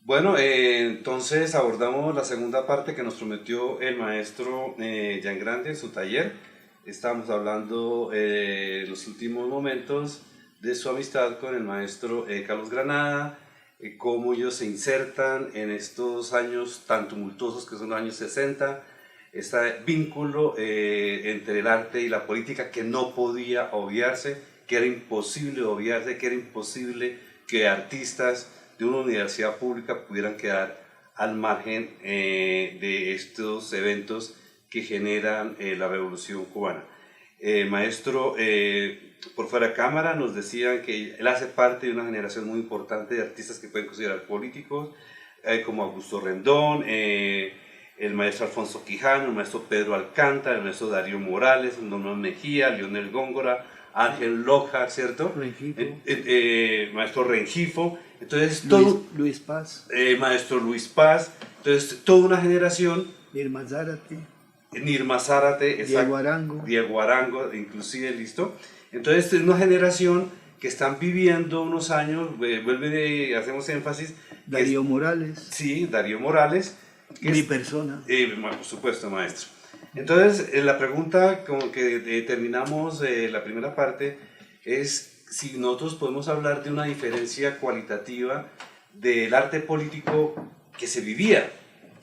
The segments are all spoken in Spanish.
Bueno, entonces abordamos la segunda parte que nos prometió el maestro Jan Grande en su taller. Estábamos hablando los últimos momentos de su amistad con el maestro Carlos Granada, cómo ellos se insertan en estos años tan tumultuosos que son los años 60, este vínculo entre el arte y la política que no podía obviarse, que era imposible obviarse, que era imposible que artistas de una universidad pública pudieran quedar al margen de estos eventos que generan la revolución cubana. Maestro, por fuera de cámara nos decían que él hace parte de una generación muy importante de artistas que pueden considerar políticos, como Augusto Rendón, el maestro Alfonso Quijano, el maestro Pedro Alcántara, el maestro Darío Morales, Don Mejía, Lionel Góngora, Ángel Loja, ¿cierto? Rengifo. Maestro Rengifo. Entonces, Luis Paz. Maestro Luis Paz. Entonces, toda una generación. Irma Zárate. Nirma Zárate, Diego Arango. Diego Arango, inclusive, listo. Entonces, es una generación que están viviendo unos años, hacemos énfasis. Darío Morales. Sí, Darío Morales. Mi persona. Por supuesto, maestro. Entonces, la pregunta con que terminamos la primera parte es si nosotros podemos hablar de una diferencia cualitativa del arte político que se vivía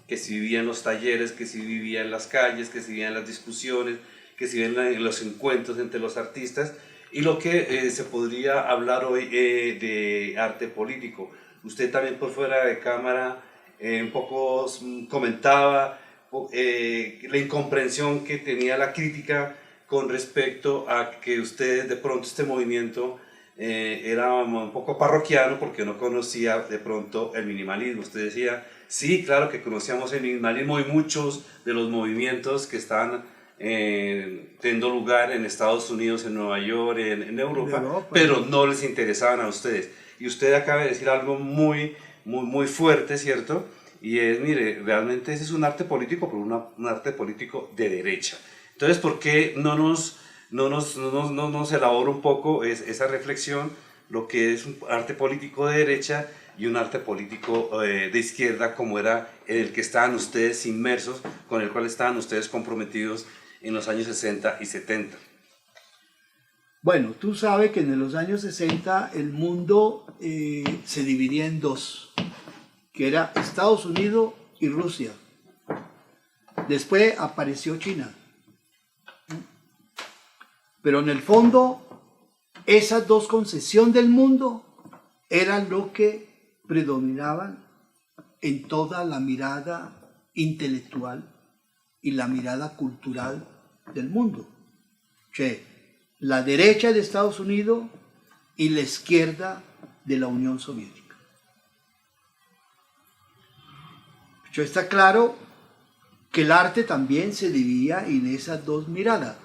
en los talleres, que se vivía en las calles, que se vivía en las discusiones, que se vivía en los encuentros entre los artistas, y lo que se podría hablar hoy de arte político. Usted también por fuera de cámara un poco comentaba la incomprensión que tenía la crítica con respecto a que ustedes de pronto este movimiento era un poco parroquiano porque no conocía de pronto el minimalismo. Usted decía, sí, claro que conocíamos el minimalismo y muchos de los movimientos que están teniendo lugar en Estados Unidos, en Nueva York, en Europa, pero no les interesaban a ustedes. Y usted acaba de decir algo muy fuerte, ¿cierto? Y es, mire, realmente ese es un arte político, pero un arte político de derecha. Entonces, ¿por qué no nos elabora un poco esa reflexión, lo que es un arte político de derecha y un arte político de izquierda, como era el que estaban ustedes inmersos, con el cual estaban ustedes comprometidos en los años 60 y 70? Bueno, tú sabes que en los años 60 el mundo se dividía en dos, que era Estados Unidos y Rusia. Después apareció China. Pero en el fondo, esas dos concesiones del mundo eran lo que predominaban en toda la mirada intelectual y la mirada cultural del mundo. Che, la derecha de Estados Unidos y la izquierda de la Unión Soviética. Che, está claro que el arte también se dividía en esas dos miradas.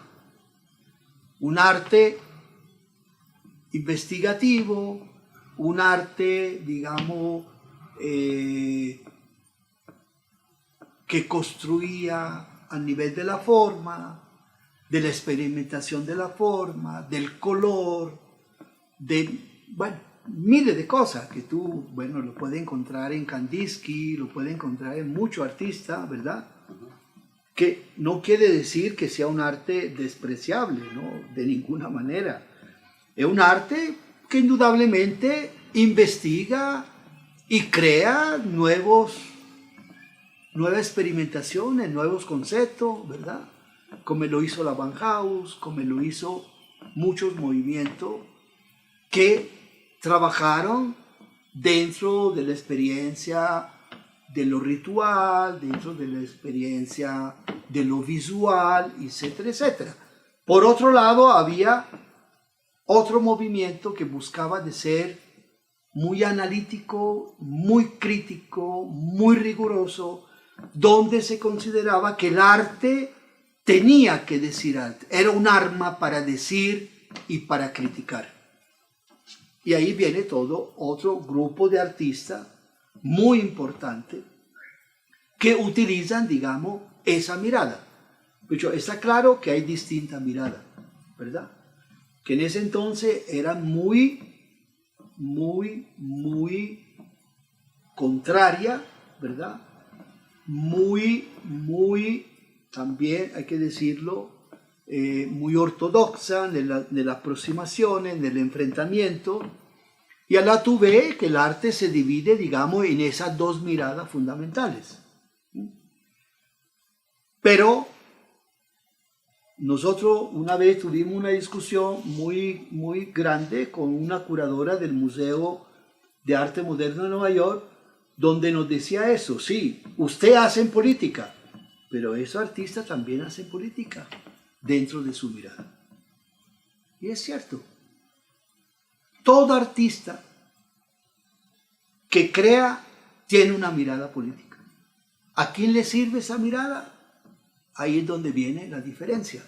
Un arte investigativo, un arte, digamos, que construía a nivel de la forma, de la experimentación de la forma, del color, de, bueno, miles de cosas que tú, bueno, lo puedes encontrar en Kandinsky, lo puedes encontrar en muchos artistas, ¿verdad? Que no quiere decir que sea un arte despreciable, ¿no? De ninguna manera. Es un arte que indudablemente investiga y crea nuevas experimentaciones, nuevos conceptos, ¿verdad? Como lo hizo la Bauhaus, como lo hizo muchos movimientos que trabajaron dentro de la experiencia de lo ritual, dentro de la experiencia de lo visual, etcétera, etcétera. Por otro lado, había otro movimiento que buscaba de ser muy analítico, muy crítico, muy riguroso, donde se consideraba que el arte tenía que decir arte, era un arma para decir y para criticar. Y ahí viene todo otro grupo de artistas muy importante que utilizan, digamos, esa mirada. Pero está claro que hay distintas miradas, ¿verdad? Que en ese entonces eran muy contraria, ¿verdad? Muy, también hay que decirlo, muy ortodoxa de la aproximación, en el enfrentamiento. Y a la tú ves que el arte se divide, digamos, en esas dos miradas fundamentales. Pero nosotros una vez tuvimos una discusión muy grande con una curadora del Museo de Arte Moderno de Nueva York, donde nos decía eso: sí, usted hace política, pero esos artistas también hacen política dentro de su mirada. Y es cierto. Todo artista que crea tiene una mirada política. ¿A quién le sirve esa mirada? Ahí es donde viene la diferencia.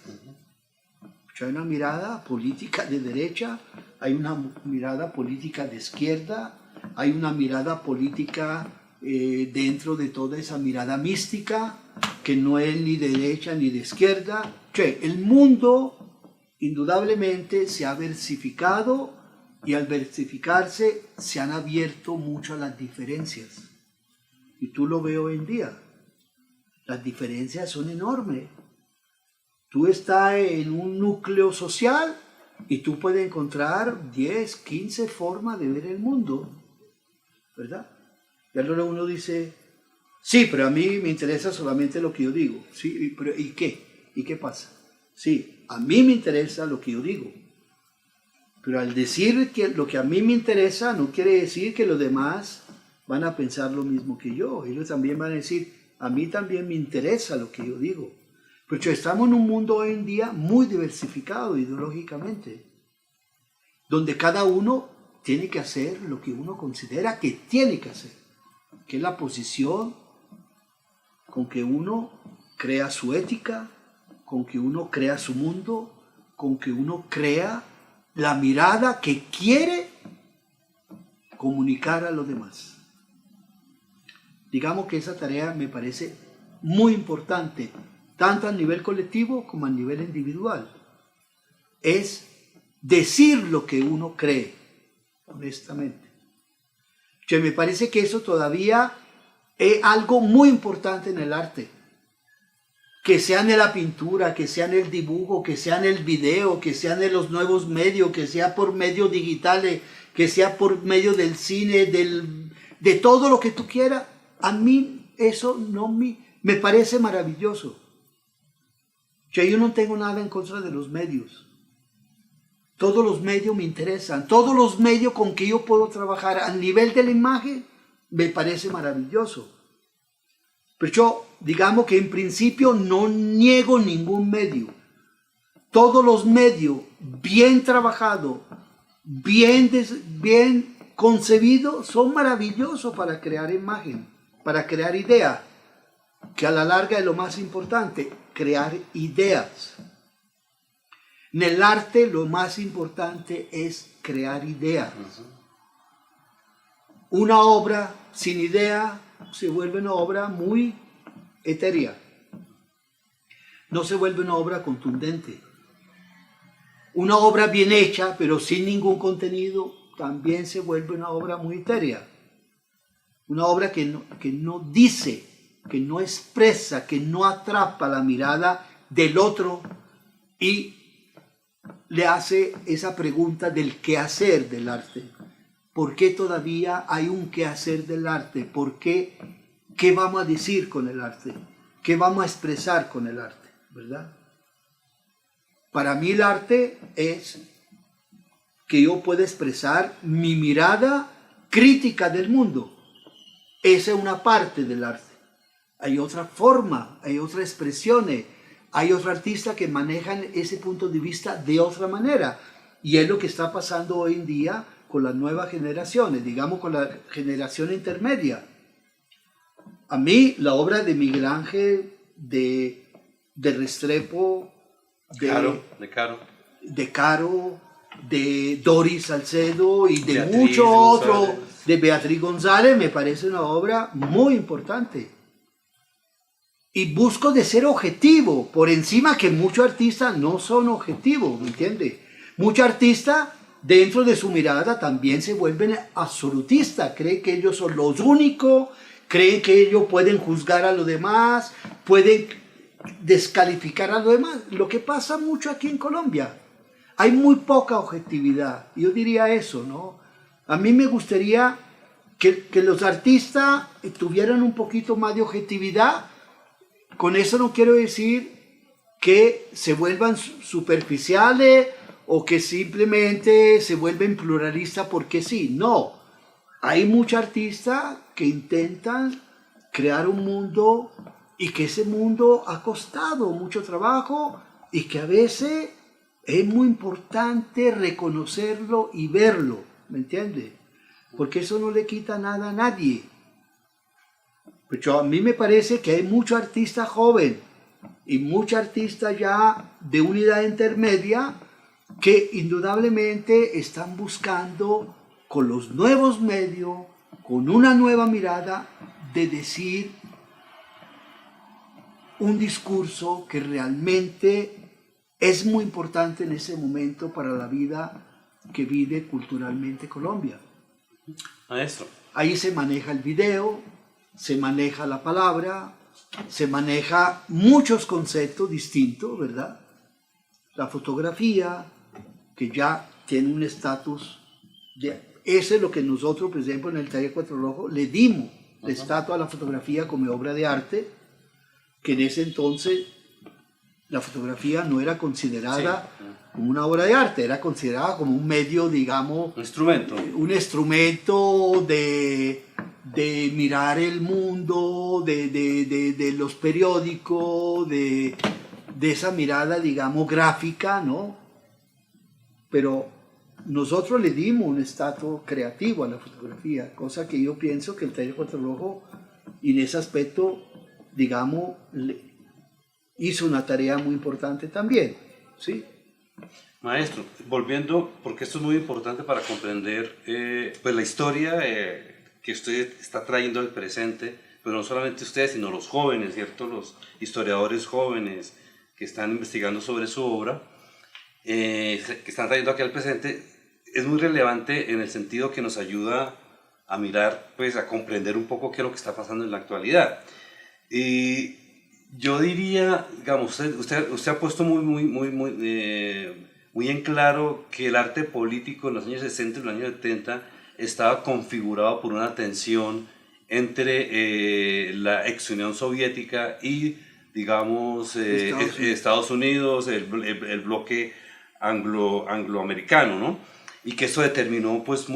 Hay una mirada política de derecha, hay una mirada política de izquierda, hay una mirada política dentro de toda esa mirada mística, que no es ni de derecha ni de izquierda. El mundo indudablemente se ha versificado, y al versificarse se han abierto mucho las diferencias. Y tú lo ves hoy en día. Las diferencias son enormes. Tú estás en un núcleo social y tú puedes encontrar 10, 15 formas de ver el mundo, ¿verdad? Y ahora uno dice, sí, pero a mí me interesa solamente lo que yo digo. Sí, pero ¿y qué? ¿Y qué pasa? Sí, a mí me interesa lo que yo digo. Pero al decir que lo que a mí me interesa no quiere decir que los demás van a pensar lo mismo que yo. Ellos también van a decir, a mí también me interesa lo que yo digo. Pero estamos en un mundo hoy en día muy diversificado ideológicamente, donde cada uno tiene que hacer lo que uno considera que tiene que hacer, que es la posición con que uno crea su ética, con que uno crea su mundo, con que uno crea la mirada que quiere comunicar a los demás. Digamos que esa tarea me parece muy importante, tanto a nivel colectivo como a nivel individual. Es decir lo que uno cree, honestamente. Me parece que eso todavía es algo muy importante en el arte. Que sea en la pintura, que sea en el dibujo, que sea en el video, que sea en los nuevos medios, que sea por medios digitales, que sea por medio del cine, de todo lo que tú quieras. A mí eso no me parece maravilloso. Yo no tengo nada en contra de los medios. Todos los medios me interesan. Todos los medios con que yo puedo trabajar a nivel de la imagen me parece maravilloso. Pero yo, digamos que en principio no niego ningún medio. Todos los medios bien trabajados, bien concebidos, son maravillosos para crear imagen, para crear ideas, que a la larga es lo más importante, crear ideas. En el arte lo más importante es crear ideas. Una obra sin idea se vuelve una obra muy etérea. No se vuelve una obra contundente. Una obra bien hecha, pero sin ningún contenido, también se vuelve una obra muy etérea. Una obra que no dice, que no expresa, que no atrapa la mirada del otro y le hace esa pregunta del quehacer del arte. ¿Por qué todavía hay un quehacer del arte? ¿Por qué? ¿Qué vamos a decir con el arte? ¿Qué vamos a expresar con el arte? ¿Verdad? Para mí el arte es que yo pueda expresar mi mirada crítica del mundo. Esa es una parte del arte. Hay otra forma, hay otras expresiones, hay otros artistas que manejan ese punto de vista de otra manera. Y es lo que está pasando hoy en día con las nuevas generaciones, digamos con la generación intermedia. A mí la obra de Miguel Ángel, de Restrepo, de Caro, de Doris Salcedo y de muchos otros, de Beatriz González, me parece una obra muy importante. Y busco de ser objetivo, por encima que muchos artistas no son objetivos, ¿me entiendes? Muchos artistas dentro de su mirada también se vuelven absolutistas, creen que ellos son los únicos, creen que ellos pueden juzgar a los demás, pueden descalificar a los demás. Lo que pasa mucho aquí en Colombia, hay muy poca objetividad, yo diría eso, ¿no? A mí me gustaría que los artistas tuvieran un poquito más de objetividad. Con eso no quiero decir que se vuelvan superficiales o que simplemente se vuelven pluralistas porque sí. No, hay muchos artistas que intentan crear un mundo y que ese mundo ha costado mucho trabajo y que a veces es muy importante reconocerlo y verlo, ¿me entiendes? Porque eso no le quita nada a nadie. Pues a mí me parece que hay muchos artistas jóvenes y muchos artistas ya de una edad intermedia que indudablemente están buscando con los nuevos medios, con una nueva mirada, de decir un discurso que realmente es muy importante en ese momento para la vida que vive culturalmente Colombia. Maestro. Ahí se maneja el video, se maneja la palabra, se maneja muchos conceptos distintos, ¿verdad? La fotografía, que ya tiene un estatus de... Ese es lo que nosotros, por ejemplo, en el Taller Cuatro Rojos, le dimos el estatus a la fotografía como obra de arte, que en ese entonces la fotografía no era considerada como una obra de arte, era considerada como un medio, digamos... Un instrumento de mirar el mundo, de los periódicos, de esa mirada, digamos, gráfica, ¿no? Pero nosotros le dimos un estatus creativo a la fotografía, cosa que yo pienso que el Taller Cuatro Rojos, en ese aspecto, digamos, hizo una tarea muy importante también, ¿sí? Maestro, volviendo, porque esto es muy importante para comprender pues la historia que usted está trayendo al presente, pero no solamente usted, sino los jóvenes, ¿cierto? Los historiadores jóvenes que están investigando sobre su obra, que están trayendo aquí al presente, es muy relevante en el sentido que nos ayuda a mirar, pues a comprender un poco qué es lo que está pasando en la actualidad. Y yo diría, digamos, usted ha puesto muy en claro que el arte político en los años 60 y los años 70 estaba configurado por una tensión entre la ex Unión Soviética y, digamos, Estados Unidos, el bloque angloamericano, ¿no? Y que eso determinó pues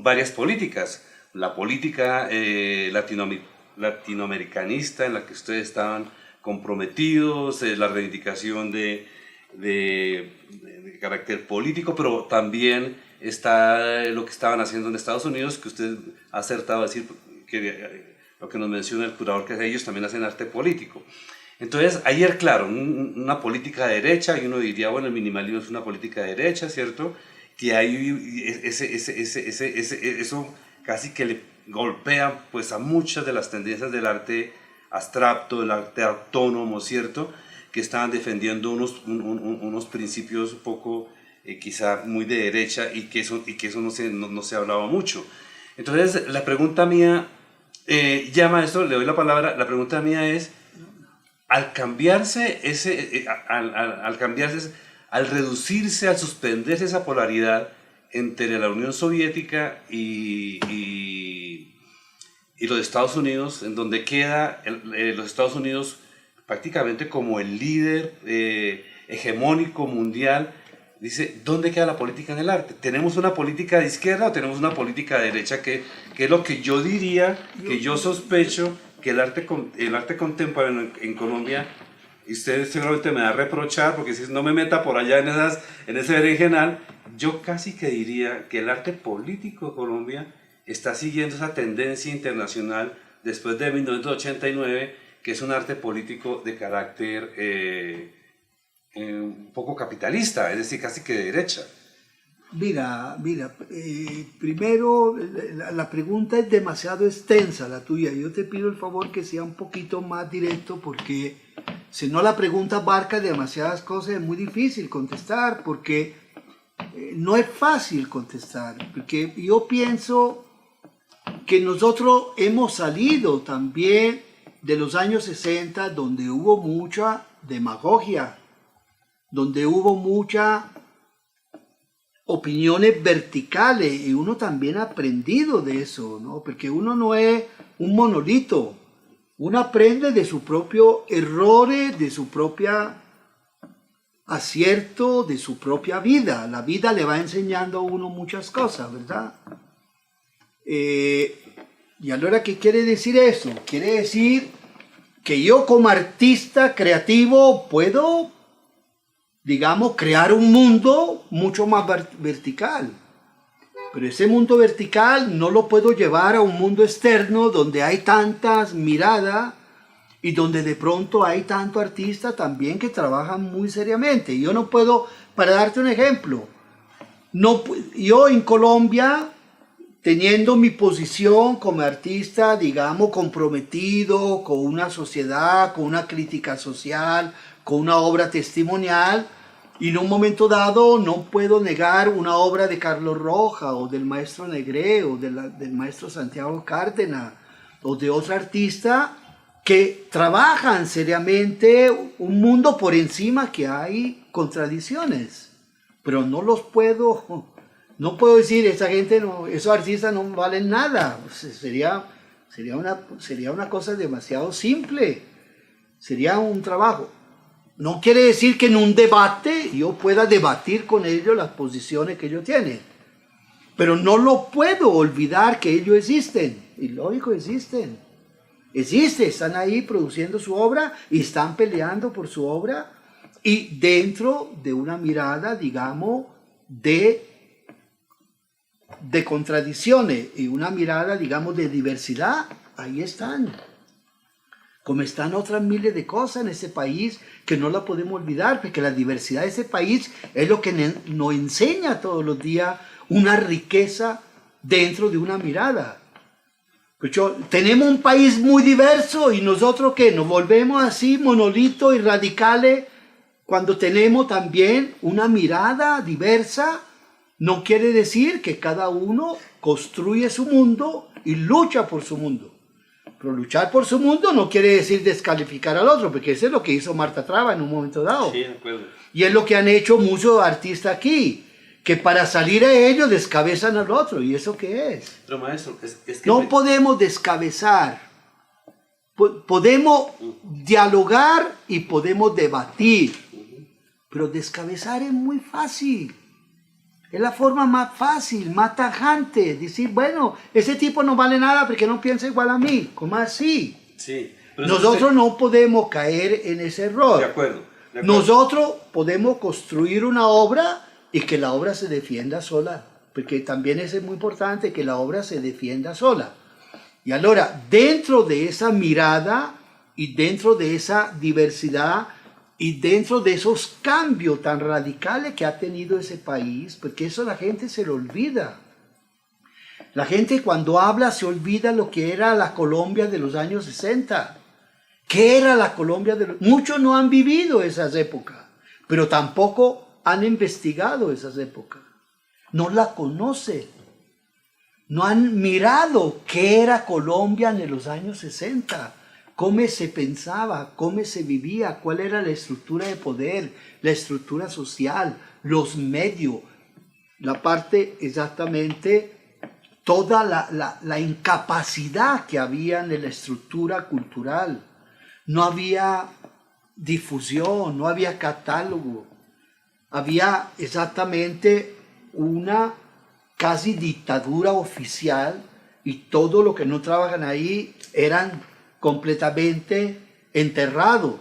varias políticas. La política latinoamericanista en la que ustedes estaban comprometidos, la reivindicación de carácter político, pero también está lo que estaban haciendo en Estados Unidos, que usted ha acertado a decir que lo que nos menciona el curador, que ellos también hacen arte político. Entonces, ayer, claro, una política de derecha, y uno diría, bueno, el minimalismo es una política de derecha, ¿cierto? Que hay eso casi que le golpea pues a muchas de las tendencias del arte abstracto, del arte autónomo, ¿cierto? Que estaban defendiendo unos principios un poco quizá muy de derecha y que eso no se hablaba mucho. Entonces la pregunta mía, ya maestro, le doy la palabra, la pregunta mía es, al reducirse, al suspenderse esa polaridad entre la Unión Soviética y los Estados Unidos, en donde queda los Estados Unidos prácticamente como el líder hegemónico mundial, dice, ¿dónde queda la política en el arte? ¿Tenemos una política de izquierda o tenemos una política de derecha? Que es lo que yo diría, que yo sospecho que el arte contemporáneo en Colombia, y usted seguramente me va a reprochar, porque si no me meta por allá en ese berenjenal, yo casi que diría que el arte político de Colombia está siguiendo esa tendencia internacional después de 1989, que es un arte político de carácter un poco capitalista, es decir, casi que de derecha. Mira, primero la pregunta es demasiado extensa, la tuya. Yo te pido el favor que sea un poquito más directo, porque si no la pregunta abarca demasiadas cosas, es muy difícil contestar, porque no es fácil contestar, porque yo pienso que nosotros hemos salido también de los años 60, donde hubo mucha demagogia, donde hubo muchas opiniones verticales, y uno también ha aprendido de eso, ¿no? Porque uno no es un monolito, uno aprende de sus propios errores, de su propia acierto, de su propia vida. La vida le va enseñando a uno muchas cosas, ¿verdad? Y ahora, ¿qué quiere decir eso? Quiere decir que yo como artista creativo puedo, digamos, crear un mundo mucho más vertical. Pero ese mundo vertical no lo puedo llevar a un mundo externo donde hay tantas miradas y donde de pronto hay tanto artista también que trabajan muy seriamente. Yo no puedo, para darte un ejemplo, yo en Colombia, teniendo mi posición como artista, digamos, comprometido con una sociedad, con una crítica social, con una obra testimonial, y en un momento dado no puedo negar una obra de Carlos Rojas, o del maestro Negré, o del maestro Santiago Cárdenas, o de otro artista que trabajan seriamente un mundo por encima que hay contradicciones. Pero no puedo decir, esa gente no, esos artistas no valen nada. Sería una cosa demasiado simple. Sería un trabajo. No quiere decir que en un debate yo pueda debatir con ellos las posiciones que ellos tienen. Pero no lo puedo olvidar que ellos existen. Y lógico, existen. Están ahí produciendo su obra y están peleando por su obra. Y dentro de una mirada, digamos, de contradicciones y una mirada, digamos, de diversidad, ahí están. Como están otras miles de cosas en ese país que no la podemos olvidar, porque la diversidad de ese país es lo que nos enseña todos los días una riqueza dentro de una mirada. Tenemos un país muy diverso y nosotros ¿qué? Nos volvemos así monolitos y radicales cuando tenemos también una mirada diversa. No quiere decir que cada uno construye su mundo y lucha por su mundo. Pero luchar por su mundo no quiere decir descalificar al otro, porque eso es lo que hizo Marta Traba en un momento dado. Sí, de acuerdo. Y es lo que han hecho muchos artistas aquí, que para salir a ellos descabezan al otro. ¿Y eso qué es? Pero maestro, es que... No podemos descabezar. Podemos dialogar y podemos debatir. Pero descabezar es muy fácil. Es la forma más fácil, más tajante. Decir, bueno, ese tipo no vale nada porque no piensa igual a mí. ¿Cómo así? Sí. Nosotros no podemos caer en ese error. De acuerdo. Nosotros podemos construir una obra y que la obra se defienda sola. Porque también es muy importante que la obra se defienda sola. Y ahora, dentro de esa mirada y dentro de esa diversidad y dentro de esos cambios tan radicales que ha tenido ese país, porque eso la gente se lo olvida. La gente cuando habla se olvida lo que era la Colombia de los años 60. ¿Qué era la Colombia de los... Muchos no han vivido esas épocas, pero tampoco han investigado esas épocas. No la conocen. No han mirado qué era Colombia en los años 60. Cómo se pensaba, cómo se vivía, cuál era la estructura de poder, la estructura social, los medios, la parte exactamente, toda la incapacidad que había en la estructura cultural. No había difusión, no había catálogo, había exactamente una casi dictadura oficial y todo lo que no trabajan ahí eran completamente enterrados.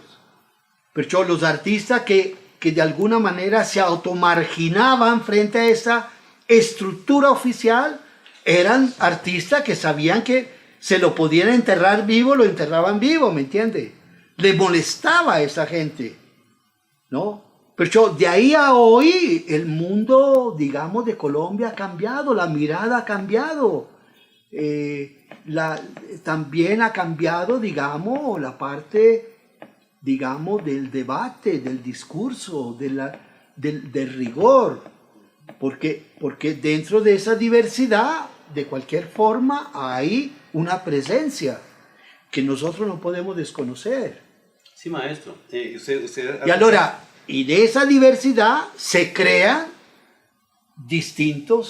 Pero los artistas que de alguna manera se automarginaban frente a esa estructura oficial eran artistas que sabían que se lo podían enterrar vivo, lo enterraban vivo, ¿me entiende? Le molestaba a esa gente, ¿no? Pero de ahí a hoy el mundo, digamos, de Colombia ha cambiado, la mirada ha cambiado. También ha cambiado, digamos, la parte, digamos, del debate, del discurso, del rigor. Porque dentro de esa diversidad, de cualquier forma, hay una presencia que nosotros no podemos desconocer. Sí, maestro. Y de esa diversidad se crean distinta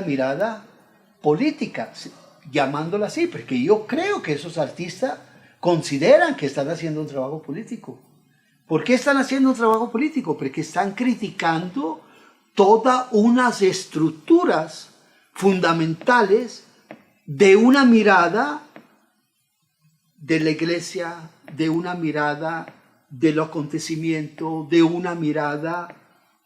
mirada política, llamándola así, porque yo creo que esos artistas consideran que están haciendo un trabajo político. ¿Por qué están haciendo un trabajo político? Porque están criticando todas unas estructuras fundamentales de una mirada de la iglesia, de una mirada del acontecimiento, de una mirada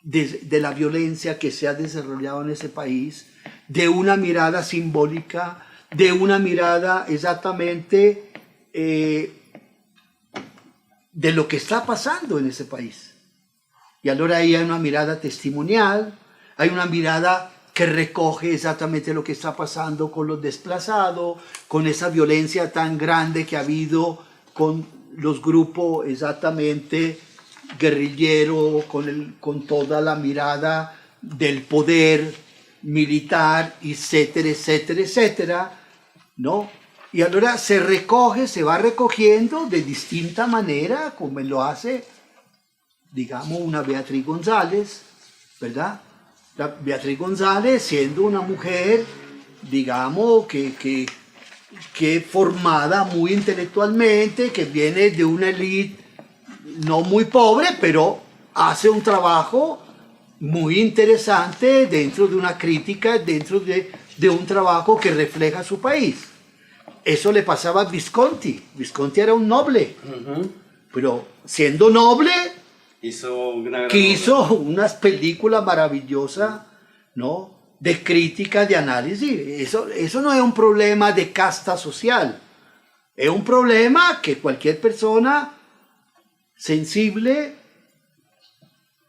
de la violencia que se ha desarrollado en ese país, de una mirada simbólica, de una mirada exactamente de lo que está pasando en ese país. Y ahora ahí hay una mirada testimonial, hay una mirada que recoge exactamente lo que está pasando con los desplazados, con esa violencia tan grande que ha habido con los grupos exactamente guerrilleros, con toda la mirada del poder militar, etcétera, etcétera, etcétera, ¿no? Y ahora se va recogiendo de distinta manera, como lo hace, digamos, una Beatriz González, ¿verdad? La Beatriz González siendo una mujer, digamos, que formada muy intelectualmente, que viene de una élite no muy pobre, pero hace un trabajo muy interesante dentro de una crítica, dentro de un trabajo que refleja su país. Eso le pasaba a Visconti. Visconti era un noble, pero siendo noble, hizo unas películas maravillosas, ¿no?, de crítica, de análisis. Eso no es un problema de casta social. Es un problema que cualquier persona sensible,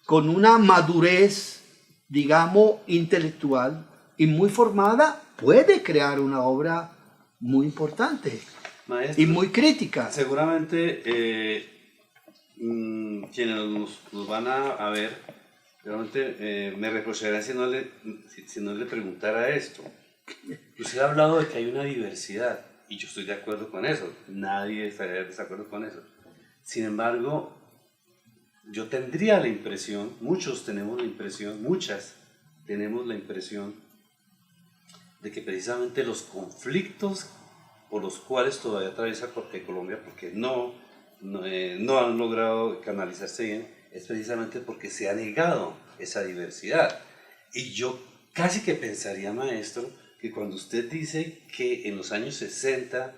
con una madurez, digamos, intelectual y muy formada, puede crear una obra muy importante, maestro, y muy crítica. Seguramente quienes nos van a ver, realmente me reprocharán si no le preguntara esto. Usted ha hablado de que hay una diversidad, y yo estoy de acuerdo con eso, nadie estaría de desacuerdo con eso. Sin embargo, yo tendría la impresión, muchas tenemos la impresión de que precisamente los conflictos por los cuales todavía atraviesa Colombia, porque no han logrado canalizarse bien, es precisamente porque se ha negado esa diversidad. Y yo casi que pensaría, maestro, que cuando usted dice que en los años 60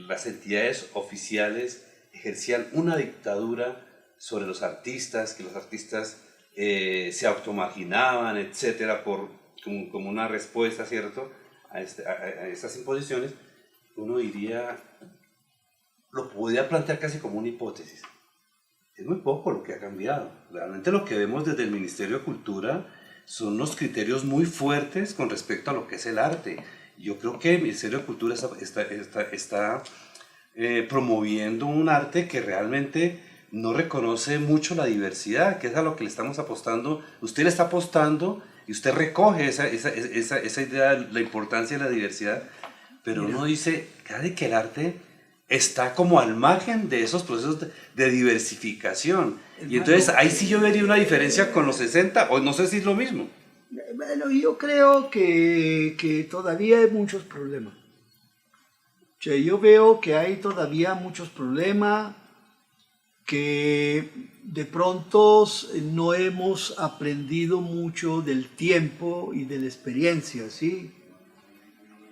las entidades oficiales ejercían una dictadura sobre los artistas, que los artistas se automarginaban, etcétera, como una respuesta, ¿cierto?, a estas imposiciones, uno diría, lo podría plantear casi como una hipótesis. Es muy poco lo que ha cambiado. Realmente lo que vemos desde el Ministerio de Cultura son unos criterios muy fuertes con respecto a lo que es el arte. Yo creo que el Ministerio de Cultura está promoviendo un arte que realmente no reconoce mucho la diversidad, que es a lo que le estamos apostando. Usted le está apostando y usted recoge esa idea, la importancia de la diversidad, pero uno dice, casi que el arte está como al margen de esos procesos de diversificación. Y entonces ahí sí yo vería una diferencia con los 60, o no sé si es lo mismo. Bueno, yo creo que todavía hay muchos problemas. O sea, yo veo que hay todavía muchos problemas, que de pronto no hemos aprendido mucho del tiempo y de la experiencia, ¿sí?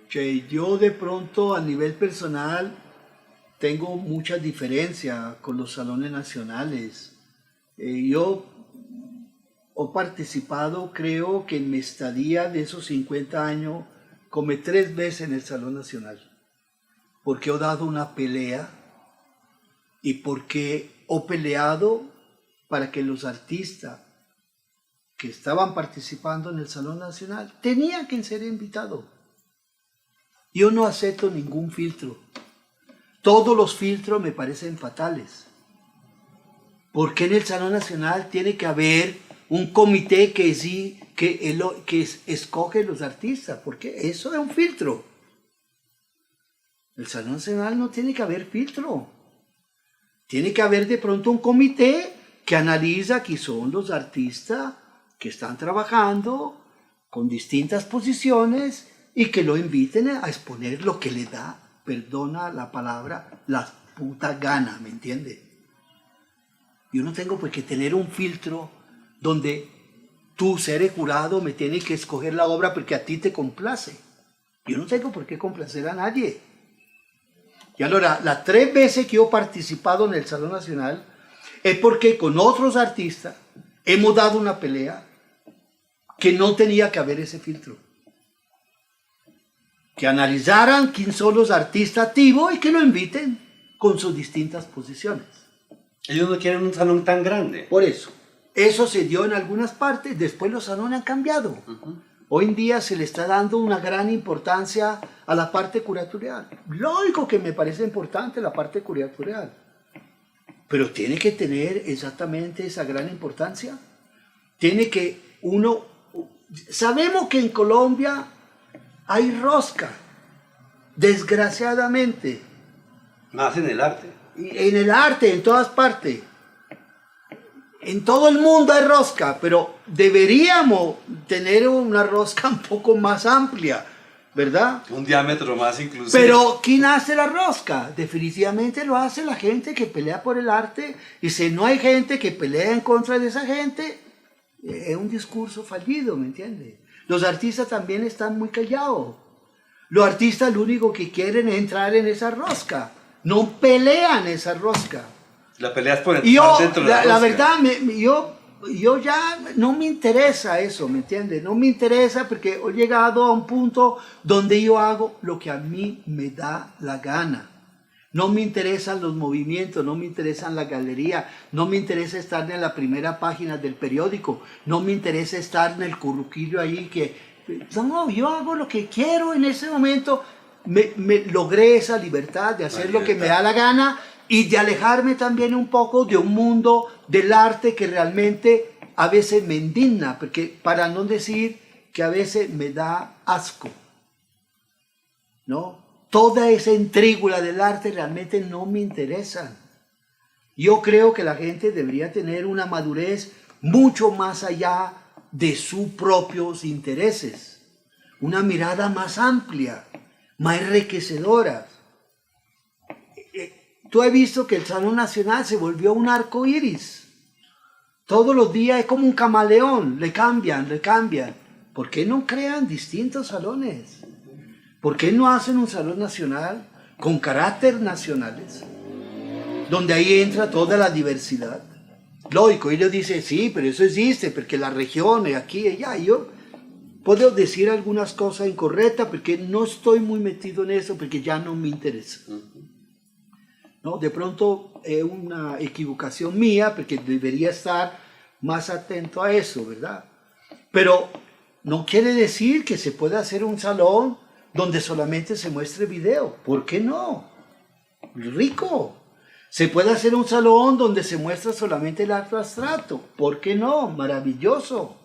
O sea, yo de pronto a nivel personal tengo mucha diferencia con los salones nacionales. Yo he participado, creo que en mi estadía de esos 50 años, como 3 veces en el Salón Nacional, porque he dado una pelea y porque he peleado para que los artistas que estaban participando en el Salón Nacional tenían que ser invitados. Yo no acepto ningún filtro. Todos los filtros me parecen fatales, ¿Por qué en el Salón Nacional tiene que haber un comité que escoge los artistas? Porque eso es un filtro. El Salón Nacional no tiene que haber filtro. Tiene que haber de pronto un comité que analiza quién son los artistas que están trabajando con distintas posiciones y que lo inviten a exponer lo que le da, perdona la palabra, la puta gana, ¿me entiende? Yo no tengo por qué tener un filtro donde tú, ser jurado, me tienes que escoger la obra porque a ti te complace. Yo no tengo por qué complacer a nadie. Y ahora, las 3 veces que yo he participado en el Salón Nacional es porque con otros artistas hemos dado una pelea que no tenía que haber ese filtro. Que analizaran quién son los artistas activos y que lo inviten con sus distintas posiciones. Ellos no quieren un salón tan grande. Por eso, eso se dio en algunas partes, después los salones han cambiado. Hoy en día se le está dando una gran importancia a la parte curatorial. Lógico que me parece importante la parte curatorial, pero tiene que tener exactamente esa gran importancia. Tiene que sabemos que en Colombia hay rosca, desgraciadamente. Más en el arte. En el arte, en todas partes. En todo el mundo hay rosca, pero deberíamos tener una rosca un poco más amplia, ¿verdad? Un diámetro más inclusive. Pero ¿quién hace la rosca? Definitivamente lo hace la gente que pelea por el arte. Y si no hay gente que pelea en contra de esa gente, es un discurso fallido, ¿me entiendes? Los artistas también están muy callados. Los artistas lo único que quieren es entrar en esa rosca. No pelean esa rosca. La pelea es por entrar dentro de la rosca. La verdad, yo ya no me interesa eso, ¿me entiendes? No me interesa porque he llegado a un punto donde yo hago lo que a mí me da la gana. No me interesan los movimientos, no me interesan la galería, no me interesa estar en la primera página del periódico, no me interesa estar en el curruquillo ahí que... No, yo hago lo que quiero en ese momento. Me logré esa libertad de hacer lo que me da la gana y de alejarme también un poco de un mundo del arte que realmente a veces me indigna, porque para no decir que a veces me da asco, ¿no? Toda esa intrígula del arte realmente no me interesa. Yo creo que la gente debería tener una madurez mucho más allá de sus propios intereses, una mirada más amplia, más enriquecedora. Tú has visto que el Salón Nacional se volvió un arco iris. Todos los días es como un camaleón, le cambian. ¿Por qué no crean distintos salones? ¿Por qué no hacen un Salón Nacional con carácter nacionales? Donde ahí entra toda la diversidad. Lógico, ellos dicen, sí, pero eso existe, porque las regiones, aquí y allá, yo puedo decir algunas cosas incorrectas porque no estoy muy metido en eso, porque ya no me interesa. ¿No? De pronto es una equivocación mía, porque debería estar más atento a eso, ¿verdad? Pero no quiere decir que se pueda hacer un salón donde solamente se muestre video. ¿Por qué no? Rico. Se puede hacer un salón donde se muestra solamente el arte abstracto. ¿Por qué no? Maravilloso.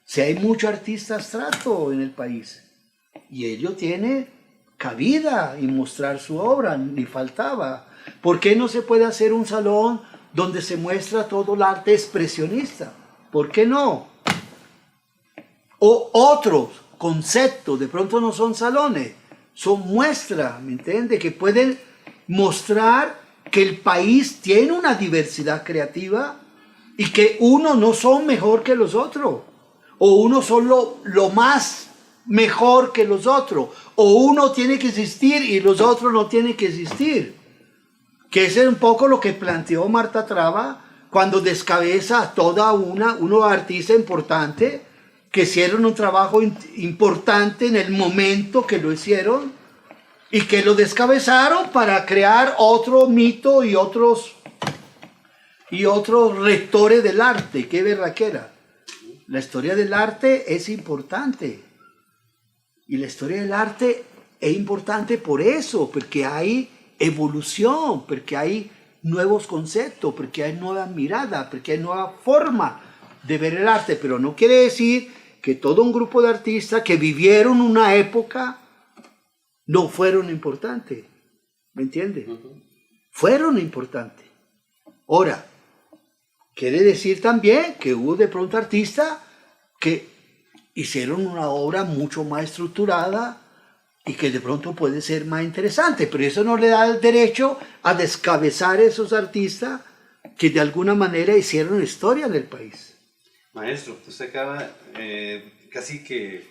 Si hay mucho artista abstracto en el país y ello tiene cabida en mostrar su obra, ni faltaba. ¿Por qué no se puede hacer un salón donde se muestra todo el arte expresionista? ¿Por qué no? O otros conceptos, de pronto no son salones, son muestras, ¿me entiendes? Que pueden mostrar que el país tiene una diversidad creativa y que unos no son mejor que los otros, o unos son lo más mejor que los otros, o uno tiene que existir y los otros no tienen que existir. Que ese es un poco lo que planteó Marta Traba cuando descabeza a toda unos artistas importantes que hicieron un trabajo importante en el momento que lo hicieron y que lo descabezaron para crear otro mito y otros rectores del arte. Qué berraquera. La historia del arte es importante. Y la historia del arte es importante por eso, porque hay evolución, porque hay nuevos conceptos, porque hay nueva mirada, porque hay nueva forma de ver el arte, pero no quiere decir que todo un grupo de artistas que vivieron una época no fueron importantes, ¿me entiendes? Fueron importantes. Ahora, quiere decir también que hubo de pronto artistas que hicieron una obra mucho más estructurada y que de pronto puede ser más interesante, pero eso no le da el derecho a descabezar a esos artistas que de alguna manera hicieron historia en el país. Maestro, usted acaba casi que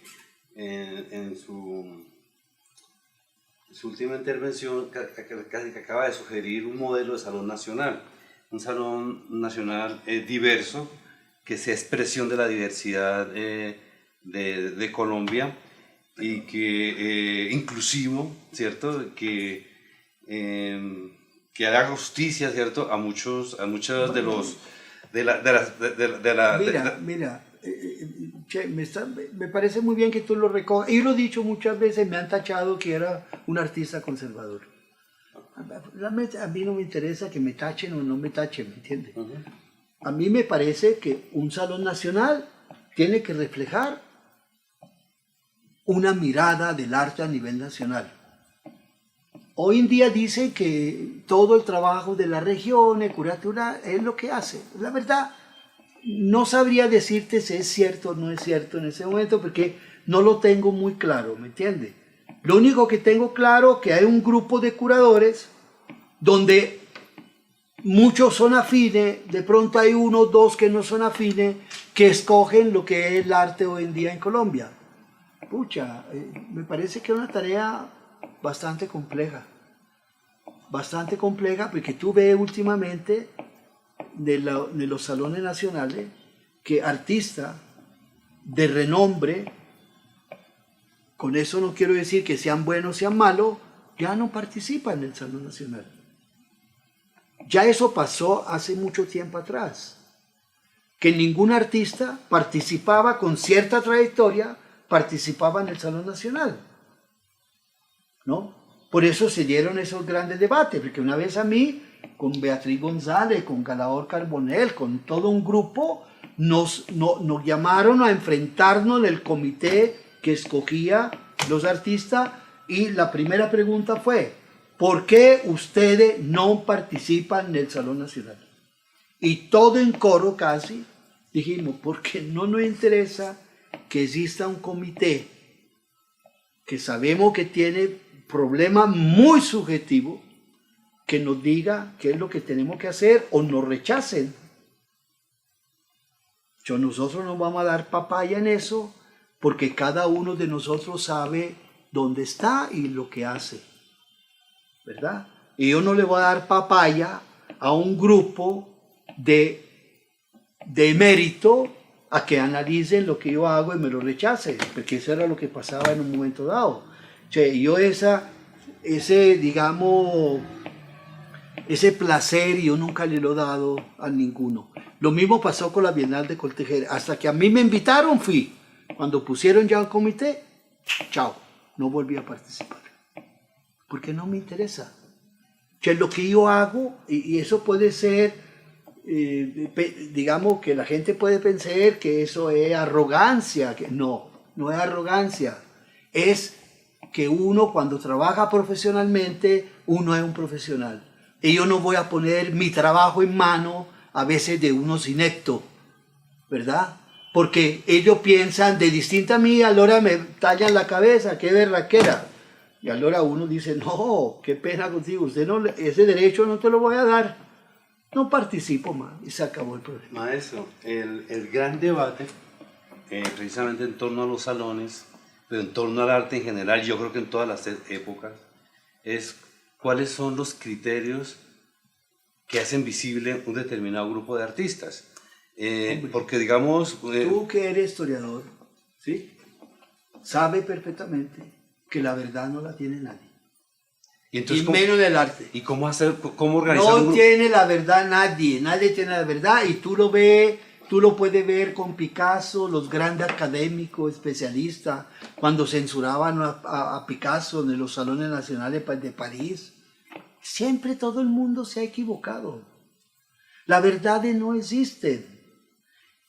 en su última intervención casi que acaba de sugerir un modelo de salón nacional, un salón nacional diverso, que sea expresión de la diversidad de Colombia y que inclusivo, ¿cierto? Que haga justicia, ¿cierto? A muchos de los Mira, che, me parece muy bien que tú lo recojas. Y lo he dicho muchas veces, me han tachado que era un artista conservador. Realmente a mí no me interesa que me tachen o no me tachen, ¿me entiendes? A mí me parece que un salón nacional tiene que reflejar una mirada del arte a nivel nacional. Hoy en día dice que todo el trabajo de la región, de curatura, es lo que hace. La verdad, no sabría decirte si es cierto o no es cierto en ese momento, porque no lo tengo muy claro, ¿me entiendes? Lo único que tengo claro es que hay un grupo de curadores donde muchos son afines, de pronto hay uno o dos que no son afines, que escogen lo que es el arte hoy en día en Colombia. Pucha, me parece que es una tarea bastante compleja, porque tú ves últimamente de los salones nacionales que artistas de renombre, con eso no quiero decir que sean buenos o sean malos, ya no participan en el salón nacional. Ya eso pasó hace mucho tiempo atrás, que ningún artista participaba con cierta trayectoria, participaba en el salón nacional, ¿no? Por eso se dieron esos grandes debates, porque una vez a mí, con Beatriz González, con Galador Carbonell, con todo un grupo, nos llamaron a enfrentarnos en el comité que escogía los artistas, y la primera pregunta fue: ¿por qué ustedes no participan en el Salón Nacional? Y todo en coro casi dijimos: porque no nos interesa que exista un comité que sabemos que tiene problemas muy subjetivos, que nos diga qué es lo que tenemos que hacer o nos rechacen. Nosotros no vamos a dar papaya en eso, porque cada uno de nosotros sabe dónde está y lo que hace, ¿verdad? Y yo no le voy a dar papaya a un grupo de mérito a que analicen lo que yo hago y me lo rechacen, porque eso era lo que pasaba en un momento dado. Yo ese placer yo nunca le lo he dado a ninguno. Lo mismo pasó con la Bienal de Coltejera. Hasta que a mí me invitaron, fui. Cuando pusieron ya el comité, chao, no volví a participar. Porque no me interesa. Lo que yo hago, y eso puede ser, digamos que la gente puede pensar que eso es arrogancia. Que no es arrogancia. Es que uno, cuando trabaja profesionalmente, uno es un profesional. Y yo no voy a poner mi trabajo en mano a veces de unos ineptos, ¿verdad? Porque ellos piensan de distinta a mí, ahora me tallan la cabeza, qué berraquera. Y ahora uno dice: no, qué pena contigo, usted no, ese derecho no te lo voy a dar. No participo más, y se acabó el problema. Maestro, el gran debate, precisamente en torno a los salones, pero en torno al arte en general, yo creo que en todas las épocas, es cuáles son los criterios que hacen visible un determinado grupo de artistas. Porque digamos... tú que eres historiador, ¿sí? Sabe perfectamente que la verdad no la tiene nadie. Y menos en el arte. ¿Y cómo organizar No tiene la verdad nadie tiene la verdad, y tú lo ves. Tú lo puedes ver con Picasso, los grandes académicos, especialistas, cuando censuraban a Picasso en los salones nacionales de París. siempre todo el mundo se ha equivocado. La verdad no existe.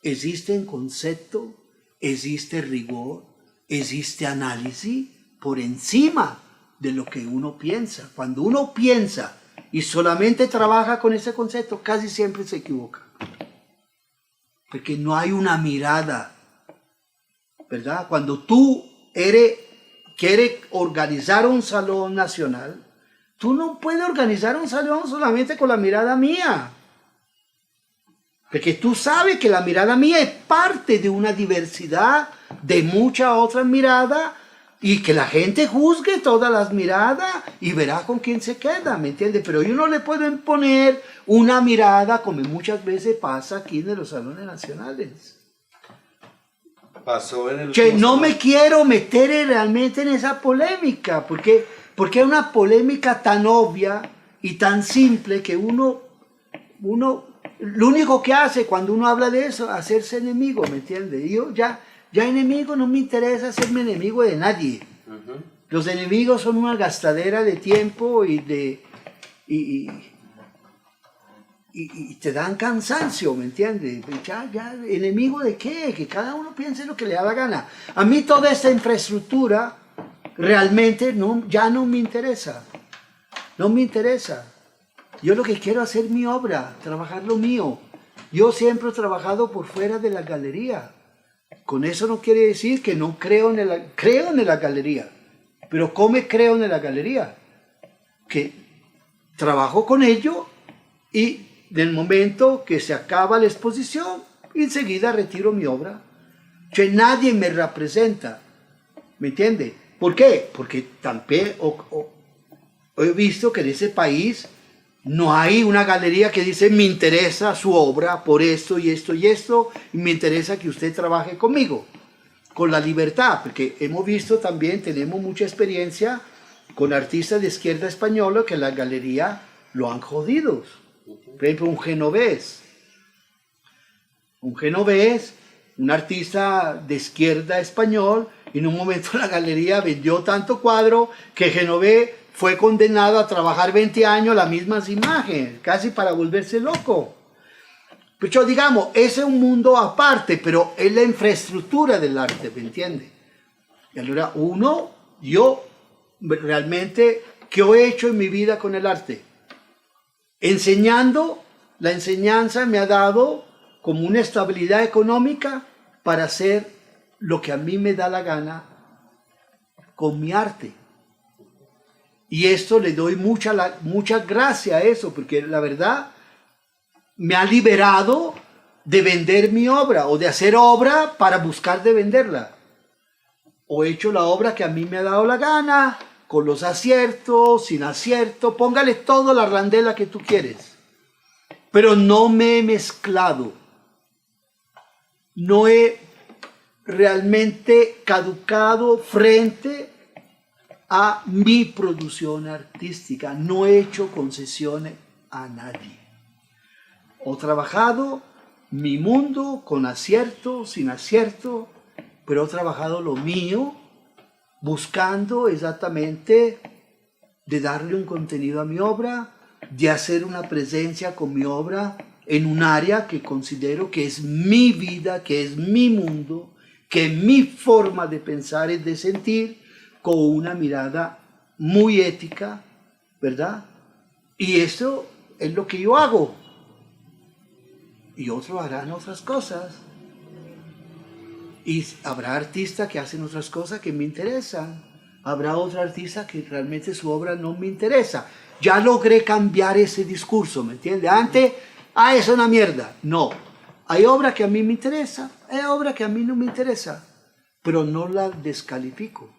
Existe concepto, existe rigor, existe análisis por encima de lo que uno piensa. Cuando uno piensa y solamente trabaja con ese concepto, casi siempre se equivoca. Porque no hay una mirada, ¿verdad? Cuando tú quieres organizar un salón nacional, tú no puedes organizar un salón solamente con la mirada mía. Porque tú sabes que la mirada mía es parte de una diversidad de muchas otras miradas y que la gente juzgue todas las miradas y verá con quién se queda, ¿me entiendes? Pero yo no le puedo imponer una mirada como muchas veces pasa aquí en los salones nacionales. Pasó en el Que no me quiero meter realmente en esa polémica, porque es una polémica tan obvia y tan simple que uno lo único que hace cuando uno habla de eso es hacerse enemigo, ¿me entiendes? Yo ya enemigo no me interesa hacerme enemigo de nadie. Uh-huh. Los enemigos son una gastadera de tiempo y te dan cansancio, ¿me entiendes? Ya, ¿enemigo de qué? Que cada uno piense lo que le da la gana. A mí toda esta infraestructura realmente ya no me interesa. No me interesa. Yo lo que quiero es hacer mi obra, trabajar lo mío. Yo siempre he trabajado por fuera de la galería. Con eso no quiere decir que no creo en la galería. Pero ¿cómo creo en la galería? Que trabajo con ello y del momento que se acaba la exposición, enseguida retiro mi obra. Que nadie me representa. ¿Me entiende? ¿Por qué? Porque también he visto que en ese país no hay una galería que dice me interesa su obra por esto y esto y esto y me interesa que usted trabaje conmigo. Con la libertad, porque hemos visto también, tenemos mucha experiencia con artistas de izquierda española que la galería lo han jodido. Por ejemplo, un genovés, un artista de izquierda español, y en un momento la galería vendió tanto cuadro que genovés fue condenado a trabajar 20 años las mismas imágenes, casi para volverse loco. Pero digamos, ese es un mundo aparte, pero es la infraestructura del arte, ¿me entiende? Y ahora yo realmente, ¿qué he hecho en mi vida con el arte? Enseñando, la enseñanza me ha dado como una estabilidad económica para hacer lo que a mí me da la gana con mi arte. Y esto le doy mucha gracia a eso, porque la verdad me ha liberado de vender mi obra o de hacer obra para buscar de venderla. O he hecho la obra que a mí me ha dado la gana, con los aciertos, sin acierto, póngale todo la randela que tú quieres. Pero no me he mezclado. No he realmente caducado frente a mi producción artística. No he hecho concesiones a nadie. He trabajado mi mundo con acierto, sin acierto, pero he trabajado lo mío, buscando exactamente de darle un contenido a mi obra, de hacer una presencia con mi obra en un área que considero que es mi vida, que es mi mundo, que es mi forma de pensar y de sentir, con una mirada muy ética, ¿verdad? Y eso es lo que yo hago. Y otros harán otras cosas. Y habrá artistas que hacen otras cosas que me interesan. Habrá otro artista que realmente su obra no me interesa. Ya logré cambiar ese discurso, ¿me entiendes? Antes, es una mierda. No. Hay obra que a mí me interesa, hay obra que a mí no me interesa. Pero no la descalifico.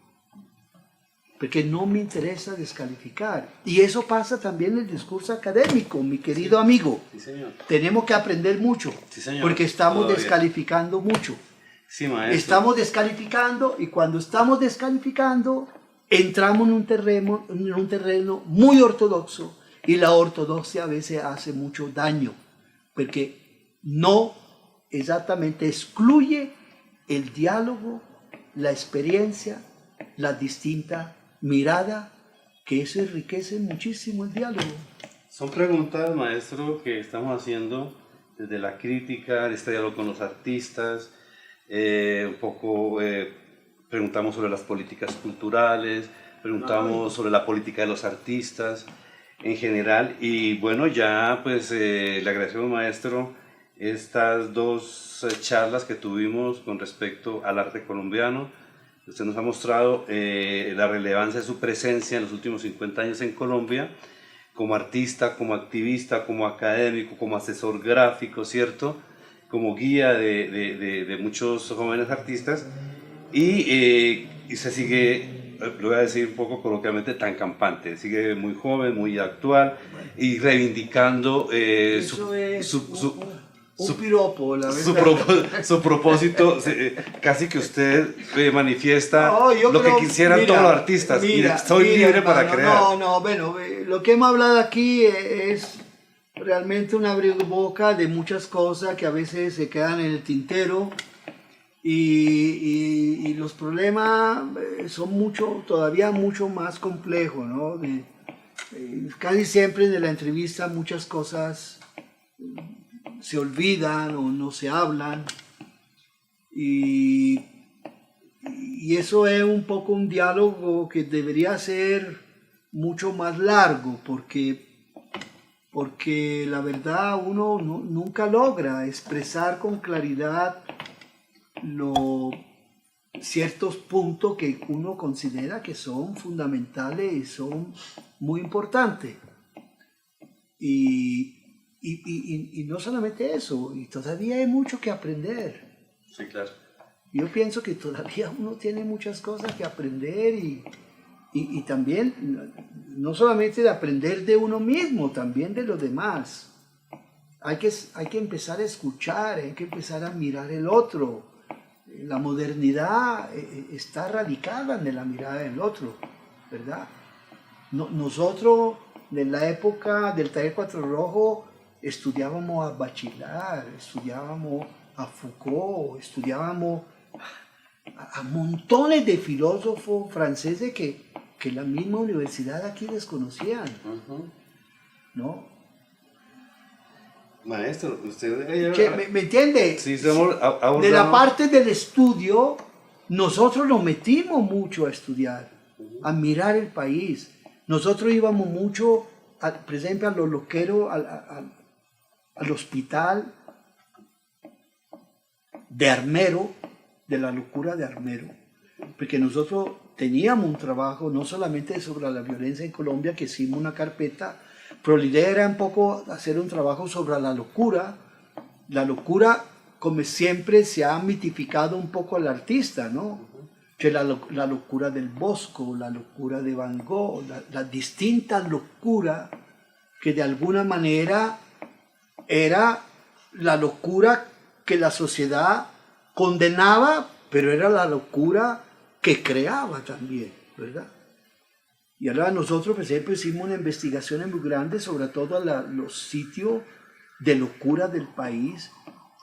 Porque no me interesa descalificar. Y eso pasa también en el discurso académico, mi querido amigo. Sí, señor. Tenemos que aprender mucho, Sí, señor. porque estamos descalificando mucho. Sí, maestro. Estamos descalificando, y cuando estamos descalificando, entramos en un terreno muy ortodoxo, y la ortodoxia a veces hace mucho daño, porque no exactamente excluye el diálogo, la experiencia, la distinta mirada que eso enriquece muchísimo el diálogo. Son preguntas, maestro, que estamos haciendo desde la crítica, este diálogo con los artistas, un poco preguntamos sobre las políticas culturales, preguntamos sobre la política de los artistas en general, y bueno, ya pues le agradecemos, maestro, estas dos charlas que tuvimos con respecto al arte colombiano. Usted nos ha mostrado la relevancia de su presencia en los últimos 50 años en Colombia, como artista, como activista, como académico, como asesor gráfico, ¿cierto? Como guía de muchos jóvenes artistas, y se sigue, lo voy a decir un poco coloquialmente, tan campante, sigue muy joven, muy actual, y reivindicando un piropo, la verdad. Su propósito, casi que usted manifiesta No, lo que quisieran todos los artistas. Soy libre para crear. Bueno, lo que hemos hablado aquí es realmente un abriboca de muchas cosas que a veces se quedan en el tintero, y los problemas son todavía mucho más complejos, ¿no? Casi siempre en la entrevista muchas cosas se olvidan o no se hablan, y eso es un poco un diálogo que debería ser mucho más largo, porque la verdad uno nunca logra expresar con claridad ciertos puntos que uno considera que son fundamentales y son muy importantes. Y no solamente eso, y todavía hay mucho que aprender. Sí, claro. Yo pienso que todavía uno tiene muchas cosas que aprender, y también, no solamente de aprender de uno mismo, también de los demás. Hay que empezar a escuchar, hay que empezar a mirar el otro. La modernidad está radicada en la mirada del otro, ¿verdad? Nosotros, en la época del Taller Cuatro Rojos, estudiábamos a Bachelard, estudiábamos a Foucault, estudiábamos a montones de filósofos franceses que la misma universidad aquí desconocían, ¿no? Maestro, usted... ¿Me entiende? Sí, de la parte del estudio, nosotros nos metimos mucho a estudiar, a mirar el país. Nosotros íbamos mucho, por ejemplo, a los loqueros, al hospital de Armero, de la locura de Armero, porque nosotros teníamos un trabajo no solamente sobre la violencia en Colombia, que hicimos una carpeta, pero la idea era un poco hacer un trabajo sobre la locura, como siempre se ha mitificado un poco al artista, ¿no? Que la locura del Bosco, la locura de Van Gogh, la distinta locura que de alguna manera era la locura que la sociedad condenaba, pero era la locura que creaba también, ¿verdad? Y ahora nosotros, por ejemplo, hicimos una investigación muy grande sobre todos los sitios de locura del país,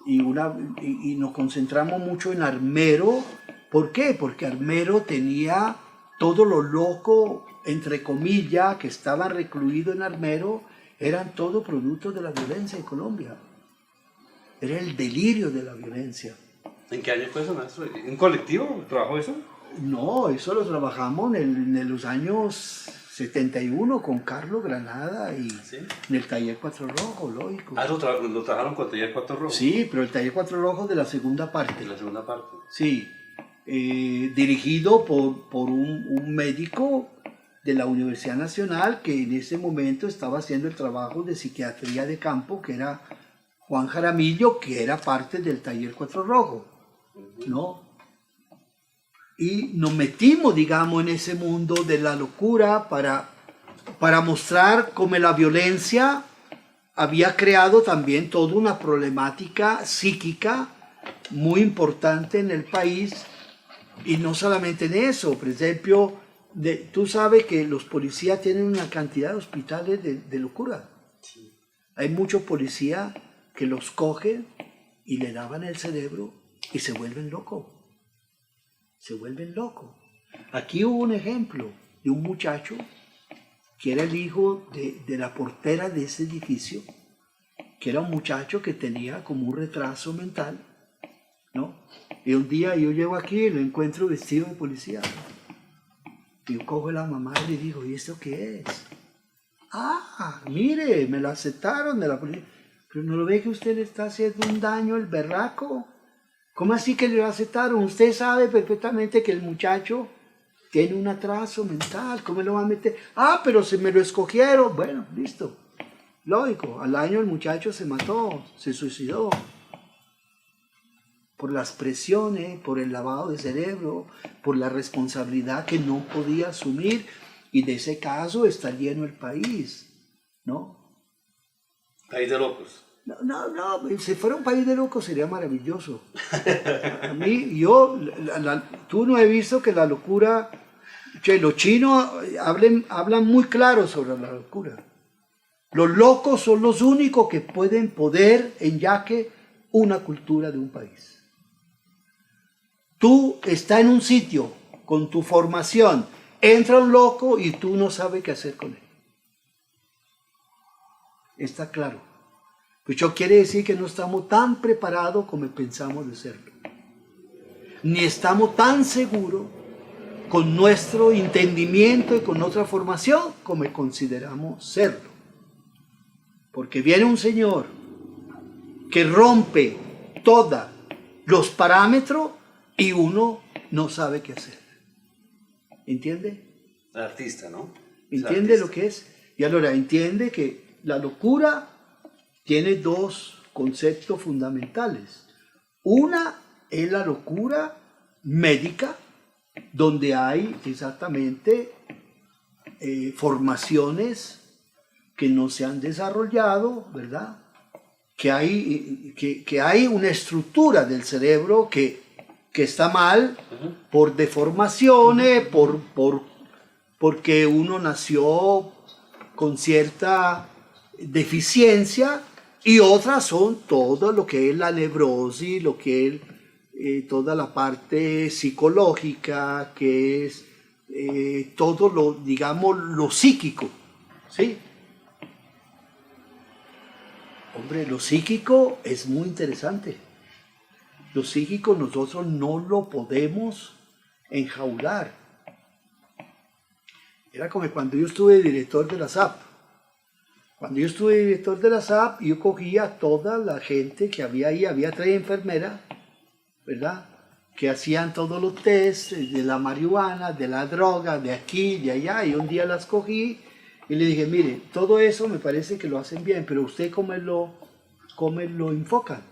y nos concentramos mucho en Armero. ¿Por qué? Porque Armero tenía todos los locos, entre comillas, que estaban recluidos en Armero, eran todo producto de la violencia en Colombia. Era el delirio de la violencia. ¿En qué año fue eso, maestro? ¿En colectivo trabajó eso? No, eso lo trabajamos en los años 71 con Carlos Granada y ¿Sí? en el Taller Cuatro Rojos, lógico. Ah, lo trabajaron con Taller Cuatro Rojos. Sí, pero el Taller Cuatro Rojos de la segunda parte. De la segunda parte. Sí, dirigido por un médico de la Universidad Nacional que en ese momento estaba haciendo el trabajo de psiquiatría de campo, que era Juan Jaramillo, que era parte del Taller Cuatro Rojos, ¿no? Y nos metimos, digamos, en ese mundo de la locura para mostrar cómo la violencia había creado también toda una problemática psíquica muy importante en el país. Y no solamente en eso, por ejemplo, tú sabes que los policías tienen una cantidad de hospitales de locura. Sí. Hay muchos policías que los cogen y le lavan el cerebro y se vuelven locos. Se vuelven locos. Aquí hubo un ejemplo de un muchacho que era el hijo de la portera de ese edificio, que era un muchacho que tenía como un retraso mental, ¿no? Y un día yo llego aquí y lo encuentro vestido de policía. Y yo cojo a la mamá y le digo, ¿y esto qué es? Ah, mire, me lo aceptaron de la policía. Pero ¿no lo ve que usted le está haciendo un daño al berraco? ¿Cómo así que le lo aceptaron? Usted sabe perfectamente que el muchacho tiene un atraso mental. ¿Cómo lo va a meter? Ah, pero se me lo escogieron. Bueno, listo. Lógico, al año el muchacho se mató, se suicidó. Por las presiones, por el lavado de cerebro, por la responsabilidad que no podía asumir. Y de ese caso está lleno el país, ¿no? País de locos. No, si fuera un país de locos sería maravilloso. A mí, tú no he visto que la locura, que los chinos hablan muy claro sobre la locura. Los locos son los únicos que pueden poner en jaque una cultura de un país. Tú estás en un sitio con tu formación, entra un loco y tú no sabes qué hacer con él. Está claro. Pues eso quiere decir que no estamos tan preparados como pensamos de serlo. Ni estamos tan seguros con nuestro entendimiento y con nuestra formación como consideramos serlo. Porque viene un señor que rompe todos los parámetros y uno no sabe qué hacer. ¿Entiende? Artista, ¿no? ¿Entiende lo que es? Y ahora entiende que la locura tiene dos conceptos fundamentales. Una es la locura médica, donde hay exactamente formaciones que no se han desarrollado, ¿verdad? Que hay una estructura del cerebro que está mal por deformaciones, porque uno nació con cierta deficiencia, y otras son todo lo que es la neurosis, lo que es toda la parte psicológica, que es todo lo, digamos, lo psíquico, ¿sí? Hombre, lo psíquico es muy interesante. Lo psíquico nosotros no lo podemos enjaular. Era como cuando yo estuve director de la SAP. Cuando yo estuve director de la SAP, yo cogía a toda la gente que había ahí, había 3 enfermeras, ¿verdad? Que hacían todos los tests de la marihuana, de la droga, de aquí, de allá, y un día las cogí y le dije, mire, todo eso me parece que lo hacen bien, pero usted cómo lo enfocan.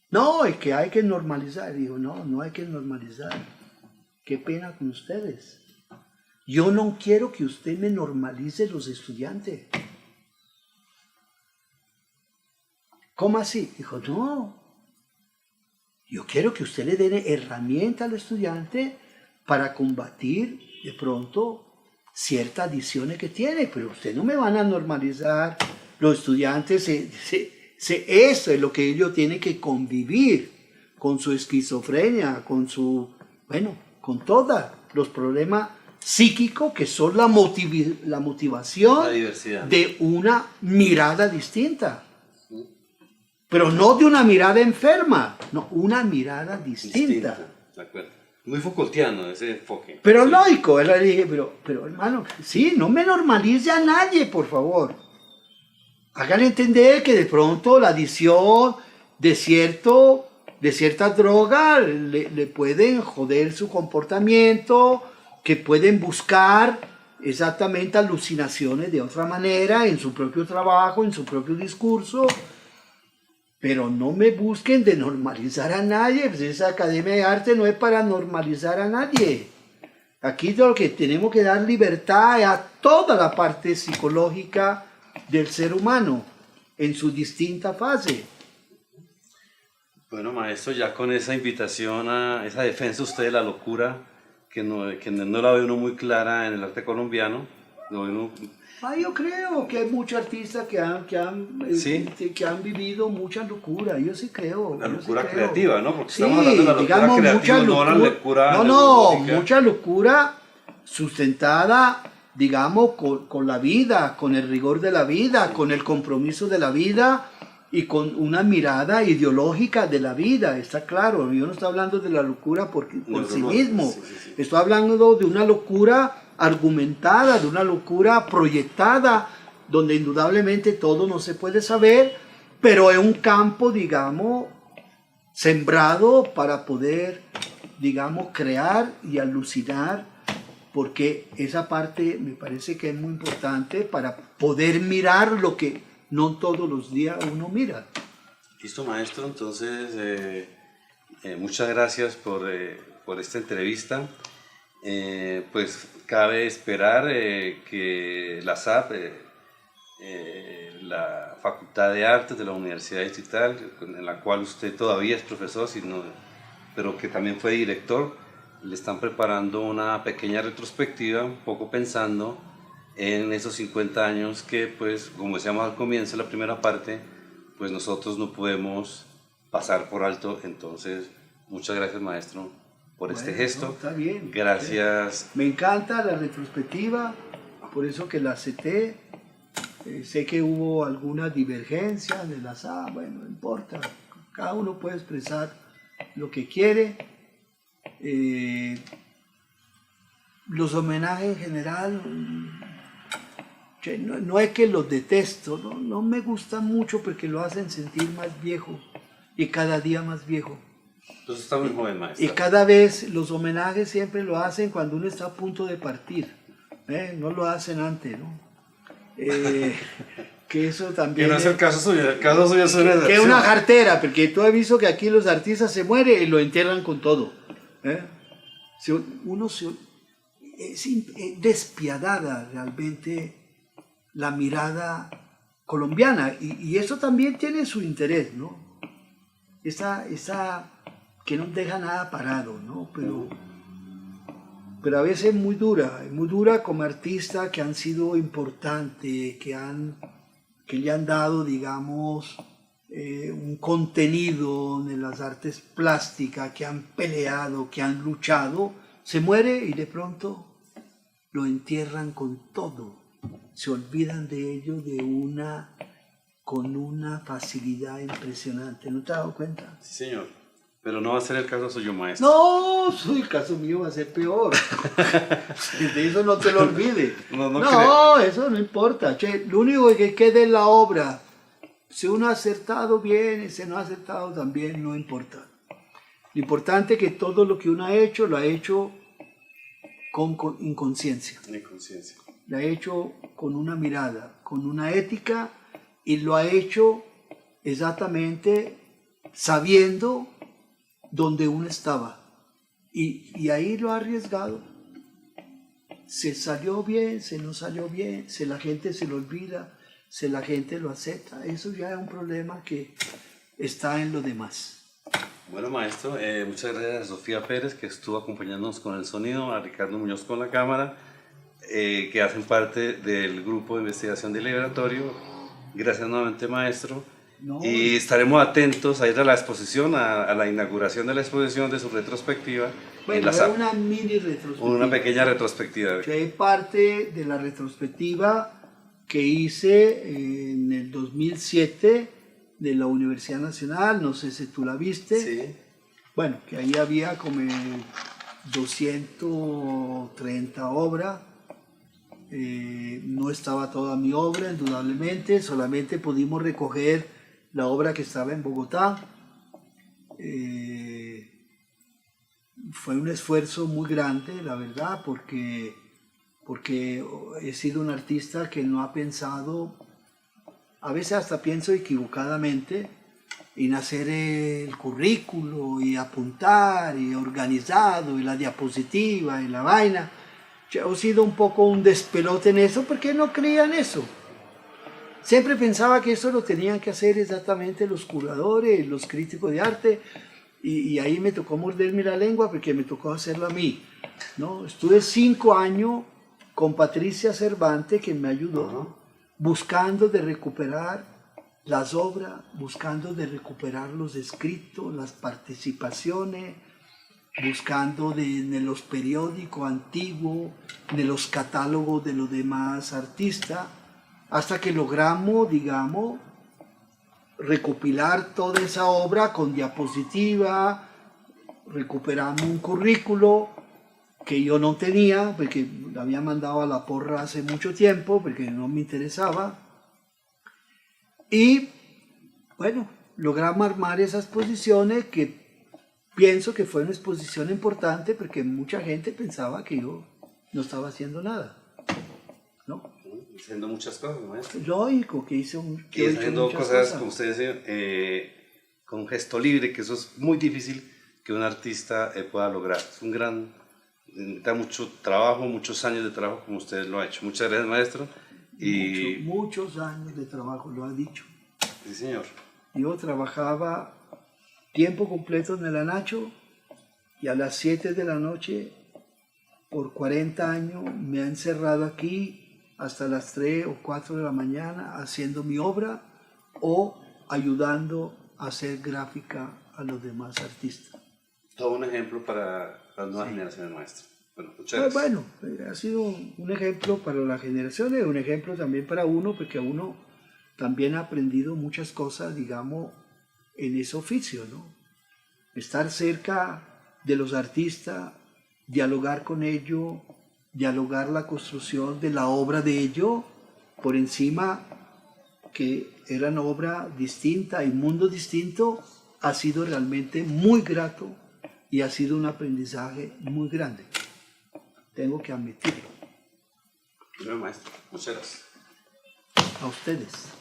No, es que hay que normalizar. Digo, no hay que normalizar. Qué pena con ustedes. Yo no quiero que usted me normalice los estudiantes. ¿Cómo así? Dijo, no. Yo quiero que usted le dé herramientas al estudiante para combatir de pronto ciertas adicciones que tiene, pero usted no me van a normalizar. Los estudiantes, eso es lo que ellos tienen que convivir con su esquizofrenia, con todos los problemas psíquicos que son la motivación de una mirada distinta. Pero no de una mirada enferma, no, una mirada distinta. De acuerdo. Muy Foucaultiano ese enfoque. Pero lógico, él le dije, pero hermano, sí, no me normalice a nadie, por favor. Hágale entender que de pronto la adicción de ciertas drogas le pueden joder su comportamiento, que pueden buscar exactamente alucinaciones de otra manera en su propio trabajo, en su propio discurso. Pero no me busquen de normalizar a nadie, pues esa Academia de Arte no es para normalizar a nadie. Aquí lo que tenemos que dar libertad a toda la parte psicológica del ser humano en su distinta fase. Bueno, maestro, ya con esa invitación a esa defensa usted de la locura, que no la ve uno muy clara en el arte colombiano, yo creo que hay muchos artistas que han vivido mucha locura, yo sí creo. La locura creativa, ¿no? Porque sí, estamos hablando de la locura creativa, no la locura mucha locura sustentada, digamos, con la vida, con el rigor de la vida, con el compromiso de la vida y con una mirada ideológica de la vida, está claro. Yo no estoy hablando de la locura por sí mismo, estoy hablando de una locura argumentada, de una locura proyectada, donde indudablemente todo no se puede saber, pero es un campo, digamos, sembrado para poder, digamos, crear y alucinar, porque esa parte me parece que es muy importante para poder mirar lo que no todos los días uno mira. Listo, maestro. Entonces, muchas gracias por esta entrevista. Pues cabe esperar que la SAP, la Facultad de Artes de la Universidad Distrital, en la cual usted todavía es profesor, pero que también fue director, le están preparando una pequeña retrospectiva, un poco pensando en esos 50 años que, pues, como decíamos al comienzo de la primera parte, pues nosotros no podemos pasar por alto. Entonces, muchas gracias, maestro, por este gesto. No, está bien. Gracias. Me encanta la retrospectiva, por eso que la acepté. Sé que hubo alguna divergencia de la SAP, bueno, no importa, cada uno puede expresar lo que quiere. Los homenajes en general, no es que los detesto, no me gustan mucho porque lo hacen sentir más viejo y cada día más viejo. Entonces está muy joven, maestro. Y cada vez los homenajes siempre lo hacen cuando uno está a punto de partir, no lo hacen antes, ¿no? Que eso también que no es el caso suyo, el caso suyo es una excepción. Que es una jartera, porque tú has visto que aquí los artistas se mueren y lo entierran con todo. Es despiadada realmente la mirada colombiana, y eso también tiene su interés, ¿no? Esa que no deja nada parado, ¿no? Pero a veces es muy dura como artistas que han sido importantes, que le han dado, digamos, un contenido en las artes plásticas, que han peleado, que han luchado, se muere y de pronto lo entierran con todo. Se olvidan de ello con una facilidad impresionante. ¿No te has dado cuenta? Sí, señor. Pero no va a ser el caso suyo, maestro. No, el caso mío va a ser peor. De eso no te lo olvides. No, eso no importa. Che, lo único que quede en la obra, si uno ha acertado bien y si no ha acertado también, no importa. Lo importante es que todo lo que uno ha hecho, lo ha hecho con inconsciencia. Lo ha hecho con una mirada, con una ética, y lo ha hecho exactamente sabiendo donde uno estaba, y ahí lo ha arriesgado. Se salió bien, se no salió bien, si la gente se lo olvida, si la gente lo acepta, eso ya es un problema que está en lo demás. Bueno, maestro, muchas gracias a Sofía Pérez, que estuvo acompañándonos con el sonido, a Ricardo Muñoz con la cámara, que hacen parte del grupo de investigación del laboratorio. Gracias nuevamente, maestro. Y estaremos atentos a ir a la exposición, a la inauguración de la exposición, de su retrospectiva. Bueno, es una mini retrospectiva. Una pequeña retrospectiva. Que es parte de la retrospectiva que hice en el 2007 de la Universidad Nacional, no sé si tú la viste. Sí. Bueno, que ahí había como 230 obras. No estaba toda mi obra, indudablemente, solamente pudimos recoger la obra que estaba en Bogotá. Fue un esfuerzo muy grande, la verdad, porque he sido un artista que no ha pensado, a veces hasta pienso equivocadamente, en hacer el currículo y apuntar y organizado y la diapositiva y la vaina. Yo he sido un poco un despelote en eso porque no creía en eso. Siempre pensaba que eso lo tenían que hacer exactamente los curadores, los críticos de arte, y ahí me tocó morderme la lengua porque me tocó hacerlo a mí, ¿no? Estuve 5 años con Patricia Cervantes, que me ayudó, buscando de recuperar las obras, buscando de recuperar los escritos, las participaciones, buscando en los periódicos antiguos de los catálogos de los demás artistas, hasta que logramos, digamos, recopilar toda esa obra con diapositiva, recuperamos un currículo que yo no tenía, porque lo había mandado a la porra hace mucho tiempo, porque no me interesaba. Y bueno, logramos armar esas exposiciones que pienso que fue una exposición importante, porque mucha gente pensaba que yo no estaba haciendo nada, ¿no? Haciendo muchas cosas, maestro. Lógico que hice un... Y haciendo cosas, como usted dice, con gesto libre, que eso es muy difícil que un artista pueda lograr. Es un gran, da mucho trabajo, muchos años de trabajo, como usted lo ha hecho. Muchas gracias, maestro. Y... muchos años de trabajo, lo ha dicho. Sí, señor. Yo trabajaba tiempo completo en el Anacho y a las 7 de la noche, por 40 años, me ha encerrado aquí hasta las 3 o 4 de la mañana haciendo mi obra o ayudando a hacer gráfica a los demás artistas. Todo un ejemplo para las nuevas generaciones, maestro. Bueno, muchas gracias. Bueno, ha sido un ejemplo para las generaciones, un ejemplo también para uno, porque uno también ha aprendido muchas cosas, digamos, en ese oficio, ¿no? Estar cerca de los artistas, dialogar con ellos, dialogar la construcción de la obra de ellos, por encima que eran obra distinta y mundo distinto, ha sido realmente muy grato y ha sido un aprendizaje muy grande. Tengo que admitirlo. Bueno, maestro, muchas gracias. A ustedes.